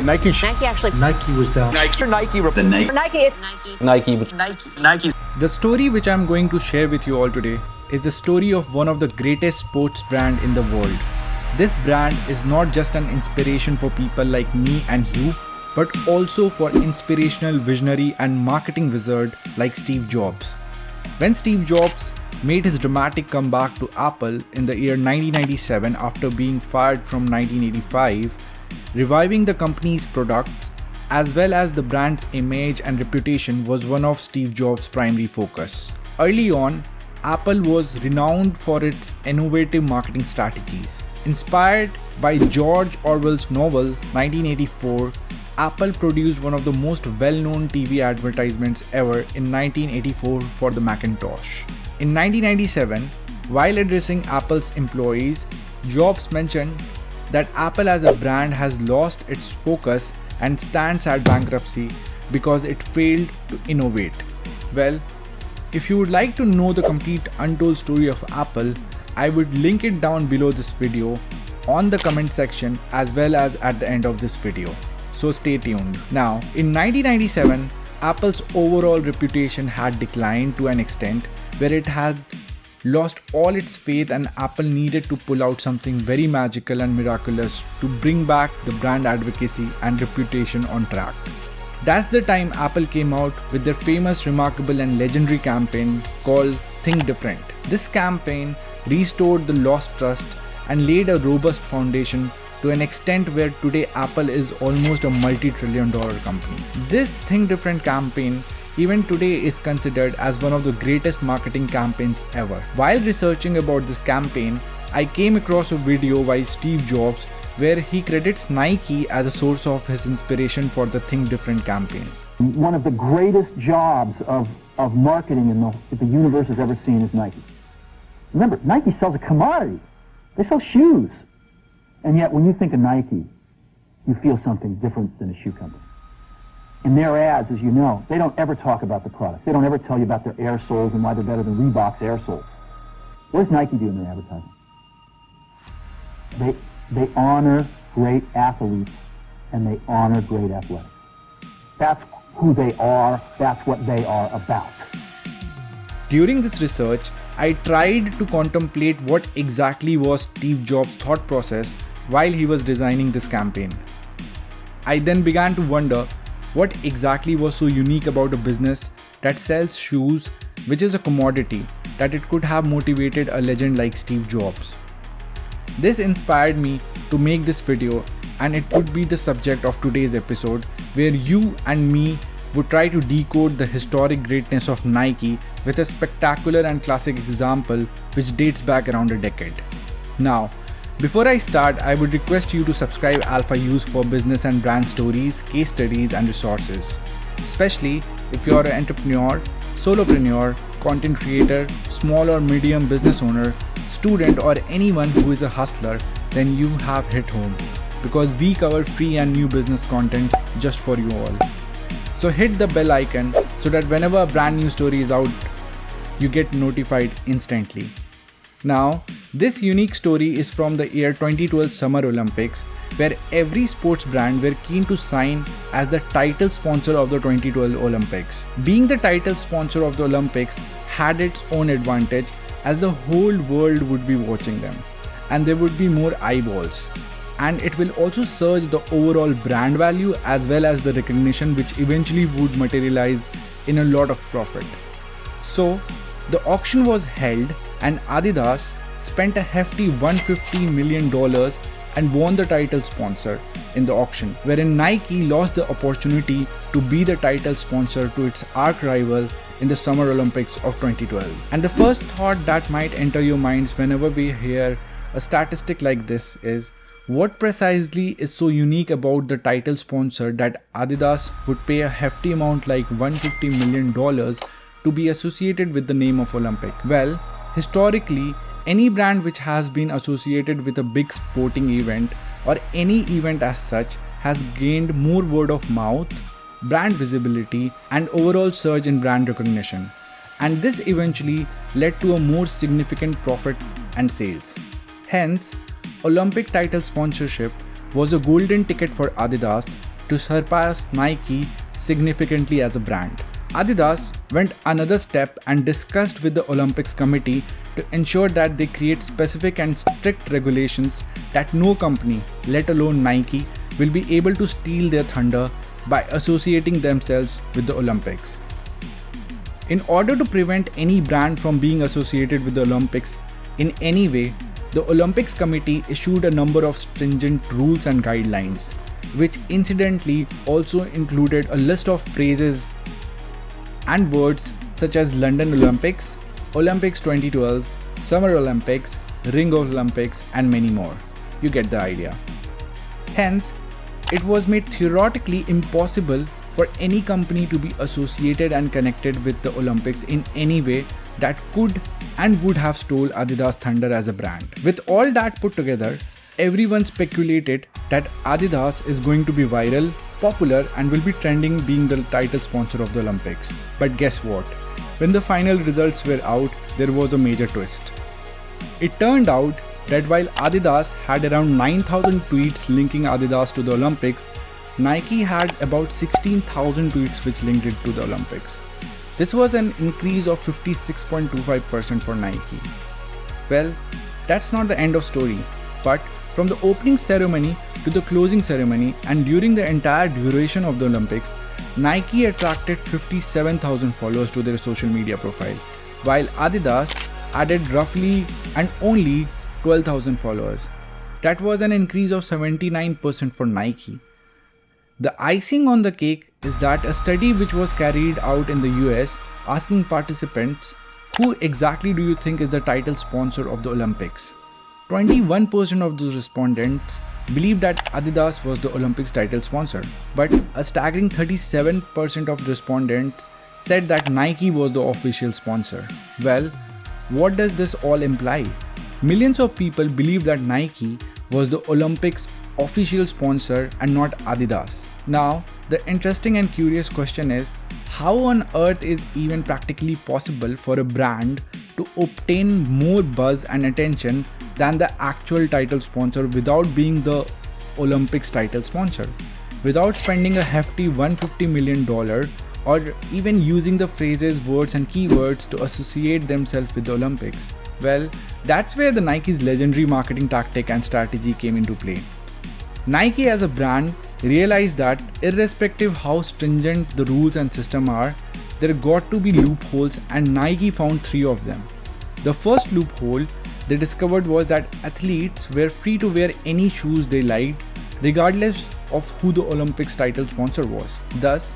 Nike was down. The story which I'm going to share with you all today is the story of one of the greatest sports brand in the world. This brand is not just an inspiration for people like me and you, but also for inspirational visionary and marketing wizard like Steve Jobs. When Steve Jobs made his dramatic comeback to Apple in the year 1997 after being fired from 1985, reviving the company's products as well as the brand's image and reputation was one of Steve Jobs' primary focus. Early on, Apple was renowned for its innovative marketing strategies. Inspired by George Orwell's novel 1984, Apple produced one of the most well-known TV advertisements ever in 1984 for the Macintosh. In 1997, while addressing Apple's employees, Jobs mentioned that Apple as a brand has lost its focus and stands at bankruptcy because it failed to innovate. Well, if you would like to know the complete untold story of Apple, I would link it down below this video on the comment section as well as at the end of this video. So stay tuned. Now, in 1997, Apple's overall reputation had declined to an extent where it had lost all its faith and Apple needed to pull out something very magical and miraculous to bring back the brand advocacy and reputation on track. That's the time Apple came out with their famous, remarkable and legendary campaign called Think Different. This campaign restored the lost trust and laid a robust foundation to an extent where today Apple is almost a multi-trillion-dollar company. This Think Different campaign even today is considered as one of the greatest marketing campaigns ever. While researching about this campaign, I came across a video by Steve Jobs where he credits Nike as a source of his inspiration for the Think Different campaign. One of the greatest jobs of marketing that the universe has ever seen is Nike. Remember, Nike sells a commodity. They sell shoes. And yet when you think of Nike, you feel something different than a shoe company. In their ads, as you know, they don't ever talk about the product. They don't ever tell you about their air soles and why they're better than Reebok's air soles. What does Nike do in their advertising? They honor great athletes and they honor great athletics. That's who they are. That's what they are about. During this research, I tried to contemplate what exactly was Steve Jobs' thought process while he was designing this campaign. I then began to wonder what exactly was so unique about a business that sells shoes, which is a commodity, that it could have motivated a legend like Steve Jobs. This inspired me to make this video, and it would be the subject of today's episode, where you and me would try to decode the historic greatness of Nike with a spectacular and classic example which dates back around a decade. Now, before I start, I would request you to subscribe Alphause for business and brand stories, case studies and resources. Especially if you are an entrepreneur, solopreneur, content creator, small or medium business owner, student or anyone who is a hustler, then you have hit home, because we cover free and new business content just for you all. So hit the bell icon so that whenever a brand new story is out, you get notified instantly. Now, this unique story is from the year 2012 Summer Olympics, where every sports brand were keen to sign as the title sponsor of the 2012 Olympics. Being the title sponsor of the Olympics had its own advantage, as the whole world would be watching them and there would be more eyeballs. And it will also surge the overall brand value as well as the recognition, which eventually would materialize in a lot of profit. So, the auction was held and Adidas spent a hefty $150 million and won the title sponsor in the auction, wherein Nike lost the opportunity to be the title sponsor to its arch rival in the Summer Olympics of 2012. And the first thought that might enter your minds whenever we hear a statistic like this is, what precisely is so unique about the title sponsor that Adidas would pay a hefty amount like $150 million to be associated with the name of Olympic? Well, historically, any brand which has been associated with a big sporting event or any event as such has gained more word of mouth, brand visibility and overall surge in brand recognition. And this eventually led to a more significant profit and sales. Hence, Olympic title sponsorship was a golden ticket for Adidas, to surpass Nike significantly as a brand. Adidas went another step and discussed with the Olympics committee to ensure that they create specific and strict regulations that no company, let alone Nike, will be able to steal their thunder by associating themselves with the Olympics. In order to prevent any brand from being associated with the Olympics in any way, the Olympics committee issued a number of stringent rules and guidelines, which incidentally also included a list of phrases and words such as London Olympics, Olympics 2012, Summer Olympics, Ring Olympics, and many more. You get the idea. Hence, it was made theoretically impossible for any company to be associated and connected with the Olympics in any way that could and would have stole Adidas thunder as a brand. With all that put together, everyone speculated that Adidas is going to be viral, popular, and will be trending being the title sponsor of the Olympics. But guess what? When the final results were out, there was a major twist. It turned out that while Adidas had around 9,000 tweets linking Adidas to the Olympics, Nike had about 16,000 tweets which linked it to the Olympics. This was an increase of 56.25% for Nike. Well, that's not the end of story, but from the opening ceremony to the closing ceremony and during the entire duration of the Olympics, Nike attracted 57,000 followers to their social media profile, while Adidas added roughly and only 12,000 followers. That was an increase of 79% for Nike. The icing on the cake is that a study which was carried out in the US asking participants, who exactly do you think is the title sponsor of the Olympics? 21% of those respondents believed that Adidas was the Olympics title sponsor, but a staggering 37% of respondents said that Nike was the official sponsor. Well, what does this all imply? Millions of people believe that Nike was the Olympics official sponsor and not Adidas. Now, the interesting and curious question is, how on earth is even practically possible for a brand to obtain more buzz and attention than the actual title sponsor without being the Olympics title sponsor, without spending a hefty $150 million or even using the phrases, words and keywords to associate themselves with the Olympics? Well, that's where the Nike's legendary marketing tactic and strategy came into play. Nike as a brand realized that irrespective how stringent the rules and system are, there got to be loopholes, and Nike found 3 of them. The first loophole they discovered was that athletes were free to wear any shoes they liked, regardless of who the Olympics title sponsor was. Thus,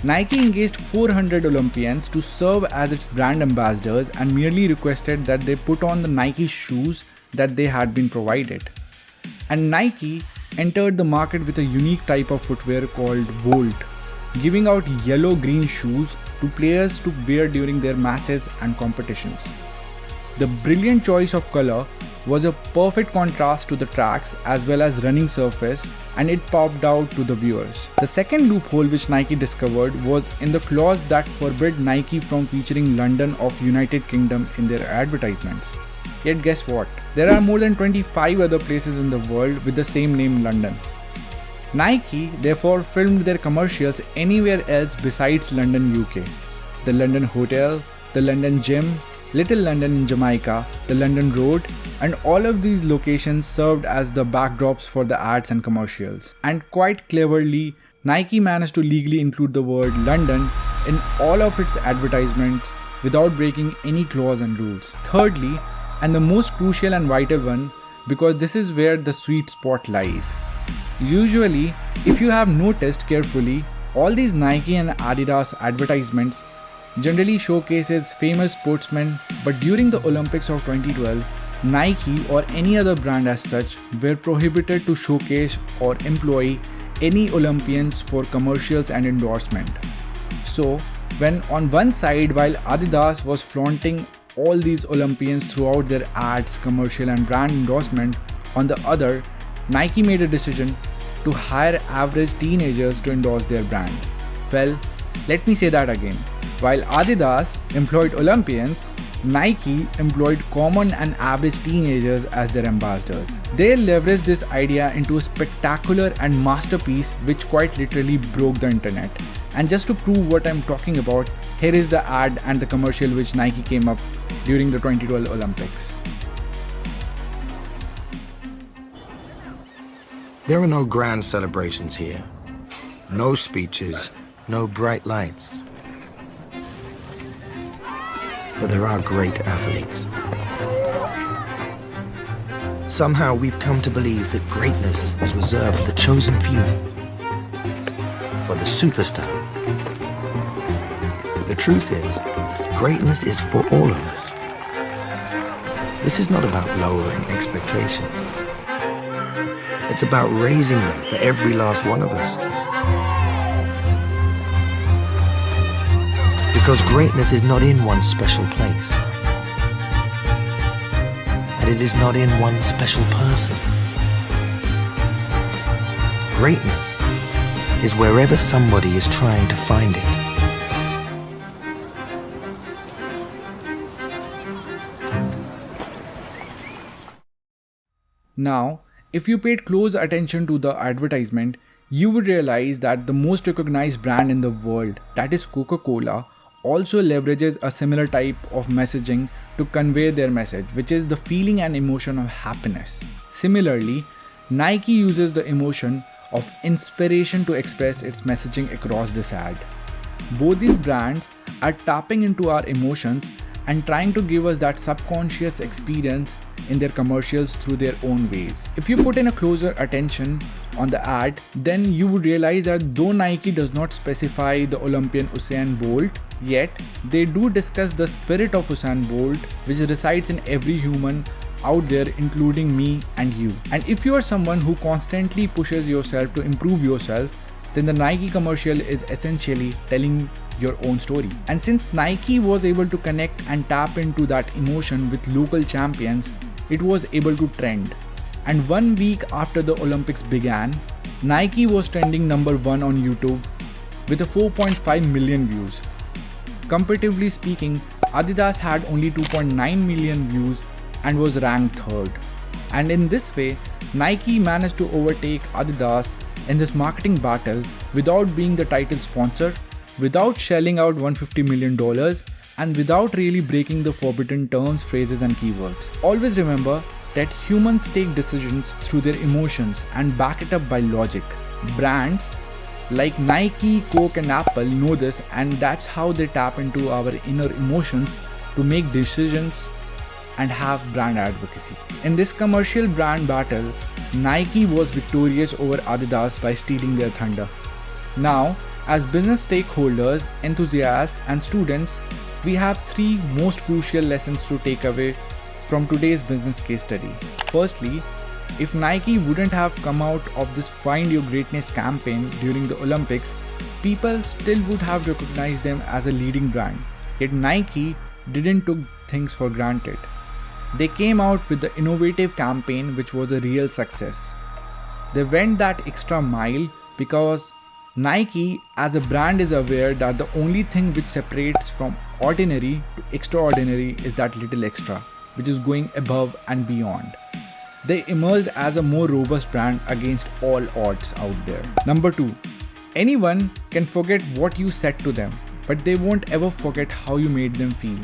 Nike engaged 400 Olympians to serve as its brand ambassadors and merely requested that they put on the Nike shoes that they had been provided. And Nike entered the market with a unique type of footwear called Volt, giving out yellow-green shoes to players to wear during their matches and competitions. The brilliant choice of color was a perfect contrast to the tracks as well as running surface, and it popped out to the viewers. The second loophole which Nike discovered was in the clause that forbid Nike from featuring London of United Kingdom in their advertisements. Yet guess what? There are more than 25 other places in the world with the same name, London. Nike therefore filmed their commercials anywhere else besides London, UK. The London Hotel, the London Gym, Little London in Jamaica, the London Road, and all of these locations served as the backdrops for the ads and commercials. And quite cleverly, Nike managed to legally include the word London in all of its advertisements without breaking any clause and rules. Thirdly, and the most crucial and vital one, because this is where the sweet spot lies. Usually, if you have noticed carefully, all these Nike and Adidas advertisements generally showcases famous sportsmen, but during the Olympics of 2012, Nike or any other brand as such were prohibited to showcase or employ any Olympians for commercials and endorsement. So, when on one side, while Adidas was flaunting all these Olympians throughout their ads, commercial and brand endorsement, on the other, Nike made a decision to hire average teenagers to endorse their brand. Well, let me say that again. While Adidas employed Olympians, Nike employed common and average teenagers as their ambassadors. They leveraged this idea into a spectacular and masterpiece which quite literally broke the internet. And just to prove what I'm talking about, here is the ad and the commercial which Nike came up during the 2012 Olympics. There are no grand celebrations here. No speeches, no bright lights. But there are great athletes. Somehow we've come to believe that greatness is reserved for the chosen few, for the superstars. The truth is, greatness is for all of us. This is not about lowering expectations. It's about raising them for every last one of us. Because greatness is not in one special place. And it is not in one special person. Greatness is wherever somebody is trying to find it. Now, if you paid close attention to the advertisement, you would realize that the most recognized brand in the world, that is Coca-Cola, also leverages a similar type of messaging to convey their message, which is the feeling and emotion of happiness. Similarly, Nike uses the emotion of inspiration to express its messaging across this ad. Both these brands are tapping into our emotions and trying to give us that subconscious experience in their commercials through their own ways. If you put in a closer attention on the ad, then you would realize that though Nike does not specify the Olympian Usain Bolt, yet they do discuss the spirit of Usain Bolt, which resides in every human out there, including me and you. And if you are someone who constantly pushes yourself to improve yourself, then the Nike commercial is essentially telling your own story. And since Nike was able to connect and tap into that emotion with local champions, it was able to trend. And 1 week after the Olympics began, Nike was trending number 1 on YouTube with a 4.5 million views. Comparatively speaking, Adidas had only 2.9 million views and was ranked 3rd. And in this way, Nike managed to overtake Adidas in this marketing battle without being the title sponsor, without shelling out $150 million, and without really breaking the forbidden terms, phrases and keywords. Always remember that humans take decisions through their emotions and back it up by logic. Brands like Nike, Coke and Apple know this, and that's how they tap into our inner emotions to make decisions and have brand advocacy. In this commercial brand battle, Nike was victorious over Adidas by stealing their thunder. Now, as business stakeholders, enthusiasts and students, we have 3 most crucial lessons to take away from today's business case study. Firstly, if Nike wouldn't have come out of this Find Your Greatness campaign during the Olympics, people still would have recognized them as a leading brand. Yet Nike didn't take things for granted. They came out with the innovative campaign which was a real success. They went that extra mile because Nike as a brand is aware that the only thing which separates from ordinary to extraordinary is that little extra, which is going above and beyond. They emerged as a more robust brand against all odds out there. Number 2, anyone can forget what you said to them, but they won't ever forget how you made them feel.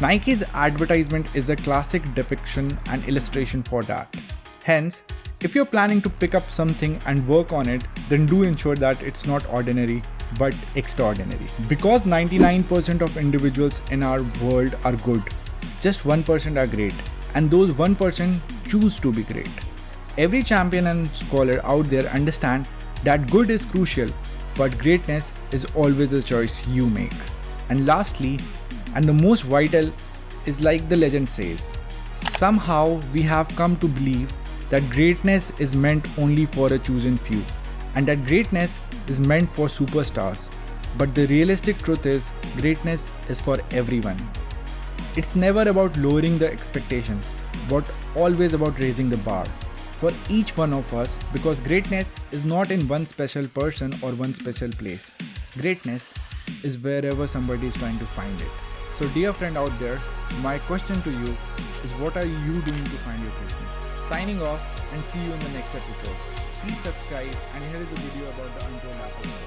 Nike's advertisement is a classic depiction and illustration for that. Hence, if you're planning to pick up something and work on it, then do ensure that it's not ordinary but extraordinary. Because 99% of individuals in our world are good, just 1% are great, and those 1% choose to be great. Every champion and scholar out there understand that good is crucial, but greatness is always a choice you make. And lastly, and the most vital, is like the legend says, somehow we have come to believe that greatness is meant only for a chosen few, and that greatness is meant for superstars. But the realistic truth is, greatness is for everyone. It's never about lowering the expectation, but always about raising the bar for each one of us, because greatness is not in one special person or one special place. Greatness is wherever somebody is trying to find it. So dear friend out there, my question to you is, what are you doing to find your greatness? Signing off and see you in the next episode. Please subscribe, and here is a video about the untold Alphause.